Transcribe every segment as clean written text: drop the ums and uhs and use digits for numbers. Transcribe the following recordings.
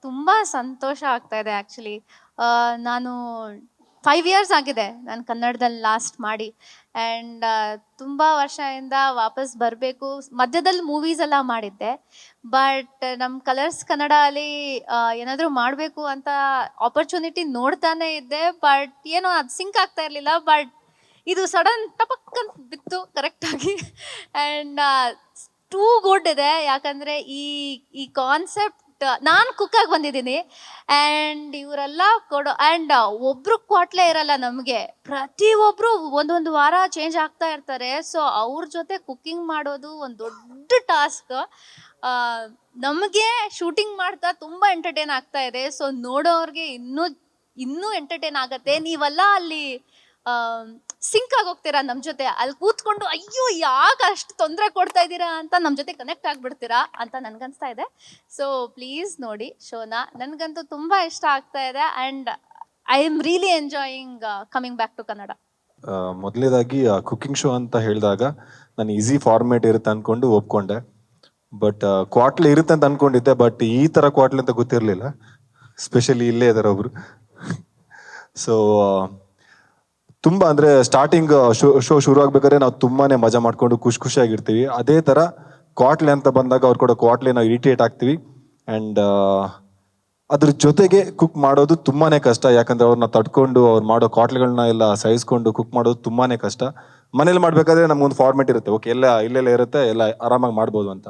ತುಂಬಾ ಸಂತೋಷ ಆಗ್ತಾ ಇದೆ ಆಕ್ಚುಲಿ. ನಾನು 5 ಇಯರ್ಸ್ ಆಗಿದೆ ನಾನು ಕನ್ನಡದಲ್ಲಿ ಲಾಸ್ಟ್ ಮಾಡಿ. ಆ್ಯಂಡ್ ತುಂಬಾ ವರ್ಷದಿಂದ ವಾಪಸ್ ಬರಬೇಕು. ಮಧ್ಯದಲ್ಲಿ ಮೂವೀಸ್ ಎಲ್ಲ ಮಾಡಿದ್ದೆ. ಬಟ್ ನಮ್ಮ ಕಲರ್ಸ್ ಕನ್ನಡ ಅಲ್ಲಿ ಏನಾದರೂ ಮಾಡಬೇಕು ಅಂತ ಆಪರ್ಚುನಿಟಿ ನೋಡ್ತಾನೆ ಇದ್ದೆ. ಬಟ್ ಏನೋ ಅದು ಸಿಂಕ್ ಆಗ್ತಾ ಇರಲಿಲ್ಲ. ಬಟ್ ಇದು ಸಡನ್ ಟಪಕ್ ಅಂತ ಬಿತ್ತು ಕರೆಕ್ಟಾಗಿ. ಆ್ಯಂಡ್ ಟೂ ಗುಡ್ ಇದೆ. ಯಾಕಂದರೆ ಈ ಈ ಕಾನ್ಸೆಪ್ಟ್ ನಾನು ಕುಕ್ಕಾಗಿ ಬಂದಿದ್ದೀನಿ. ಆ್ಯಂಡ್ ಇವರೆಲ್ಲ ಕೊಡೋ ಆ್ಯಂಡ್ ಒಬ್ರು ಕ್ವಾಟ್ಲೆ ಇರಲ್ಲ ನಮಗೆ. ಪ್ರತಿಯೊಬ್ಬರು ಒಂದೊಂದು ವಾರ ಚೇಂಜ್ ಆಗ್ತಾ ಇರ್ತಾರೆ. ಸೊ ಅವ್ರ ಜೊತೆ ಕುಕ್ಕಿಂಗ್ ಮಾಡೋದು ಒಂದು ದೊಡ್ಡ ಟಾಸ್ಕ್. ನಮಗೆ ಶೂಟಿಂಗ್ ಮಾಡ್ತಾ ತುಂಬ ಎಂಟರ್ಟೈನ್ ಆಗ್ತಾ ಇದೆ. ಸೊ ನೋಡೋರಿಗೆ ಇನ್ನೂ ಎಂಟರ್ಟೈನ್ ಆಗತ್ತೆ. ನೀವೆಲ್ಲ ಅಲ್ಲಿ ಸಿಂಕ್ ಆಗಿ ಹೋಗ್ತೀರಾ ನಮ್ಮ ಜೊತೆ. ಅಲ್ಲಿ ಕೂತ್ಕೊಂಡು ಅಯ್ಯೋ ಯಾಕೆ ಅಷ್ಟು ತೊಂದರೆ ಕೊಡ್ತಾ ಇದ್ದೀರಾ ಅಂತ ನಮ್ಮ ಜೊತೆ ಕನೆಕ್ಟ್ ಆಗಿಬಿಡ್ತೀರಾ ಅಂತ ನನ್ಗನ್ಸ್ತಾ ಇದೆ. ಸೊ ಪ್ಲೀಸ್ ನೋಡಿ ಶೋನ. ನನಗಂತೂ ತುಂಬ ಇಷ್ಟ ಆಗ್ತಾ ಇದೆ. And I am really enjoying coming back to Kannada. ಮೊದಲನೇದಾಗಿ ಕುಕಿಂಗ್ ಶೋ ಅಂತ ಹೇಳಿದಾಗ ನಾನು ಈಸಿ ಫಾರ್ಮೇಟ್ ಇರುತ್ತೆ ಅಂದ್ಕೊಂಡು ಒಪ್ಕೊಂಡೆ. ಬಟ್ ಕ್ವಾಟ್ಲೆ ಇರುತ್ತೆ ಅಂತ ಅಂದ್ಕೊಂಡಿದ್ದೆ. ಬಟ್ ಈ ಥರ ಕ್ವಾಟ್ಲೆ ಅಂತ ಗೊತ್ತಿರಲಿಲ್ಲ. ಸ್ಪೆಷಲಿ ಇಲ್ಲೇ ಇದ್ದಾರೆ ಒಬ್ರು. ಸೊ ತುಂಬ ಅಂದರೆ ಸ್ಟಾರ್ಟಿಂಗ್ ಶೋ ಶುರು ಆಗ್ಬೇಕಾದ್ರೆ ನಾವು ತುಂಬಾ ಮಜಾ ಮಾಡ್ಕೊಂಡು ಖುಷಿಯಾಗಿರ್ತೀವಿ. ಅದೇ ಥರ ಕ್ವಾಟ್ಲೆ ಅಂತ ಬಂದಾಗ ಅವ್ರು ಕೂಡ ಕ್ವಾಟ್ಲೆ ನಾವು ಇರಿಟೇಟ್ ಆಗ್ತೀವಿ. ಆ್ಯಂಡ್ ಅದ್ರ ಜೊತೆಗೆ ಕುಕ್ ಮಾಡೋದು ತುಂಬಾ ಕಷ್ಟ. ಯಾಕಂದರೆ ಅವ್ರನ್ನ ತಡ್ಕೊಂಡು ಅವ್ರು ಮಾಡೋ ಕ್ವಾಟ್ಲೆಗಳನ್ನ ಎಲ್ಲ ಸಹಿಸ್ಕೊಂಡು ಕುಕ್ ಮಾಡೋದು ತುಂಬಾ ಕಷ್ಟ. ಮನೇಲಿ ಮಾಡಬೇಕಾದ್ರೆ ನಮಗೊಂದು ಫಾರ್ಮೆಟ್ ಇರುತ್ತೆ, ಓಕೆ ಇಲ್ಲೆಲ್ಲ ಇರುತ್ತೆ, ಎಲ್ಲ ಆರಾಮಾಗಿ ಮಾಡ್ಬೋದು ಅಂತ.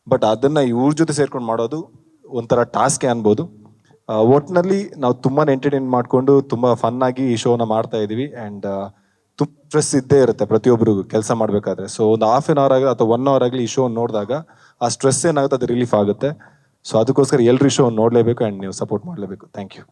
ಬಟ್ ಅದನ್ನು ಇವ್ರ ಜೊತೆ ಸೇರ್ಕೊಂಡು ಮಾಡೋದು ಒಂಥರ ಟಾಸ್ಕೇ ಅನ್ಬೋದು. ಒಟ್ಟಿನಲ್ಲಿ ನಾವು ತುಂಬಾ ಎಂಟರ್ಟೈನ್ ಮಾಡಿಕೊಂಡು ತುಂಬ ಫನ್ನಾಗಿ ಈ ಶೋನ ಮಾಡ್ತಾ ಇದ್ದೀವಿ. ಆ್ಯಂಡ್ ತುಂಬ ಸ್ಟ್ರೆಸ್ ಇದ್ದೇ ಇರುತ್ತೆ ಪ್ರತಿಯೊಬ್ಬರಿಗೂ ಕೆಲಸ ಮಾಡಬೇಕಾದ್ರೆ. ಸೊ ಒಂದು ಹಾಫ್ ಆನ್ ಅವರ್ ಆಗಲಿ ಅಥವಾ 1 hour ಆಗಲಿ ಈ ಶೋ ನೋಡಿದಾಗ ಆ ಸ್ಟ್ರೆಸ್ ಏನಾಗುತ್ತೆ ಅದು ರಿಲೀಫ್ ಆಗುತ್ತೆ. ಸೊ ಅದಕ್ಕೋಸ್ಕರ ಎಲ್ಲರೂ ಈ ಶೋ ನೋಡಲೇಬೇಕು ಆ್ಯಂಡ್ ನೀವು ಸಪೋರ್ಟ್ ಮಾಡಲೇಬೇಕು. Thank you.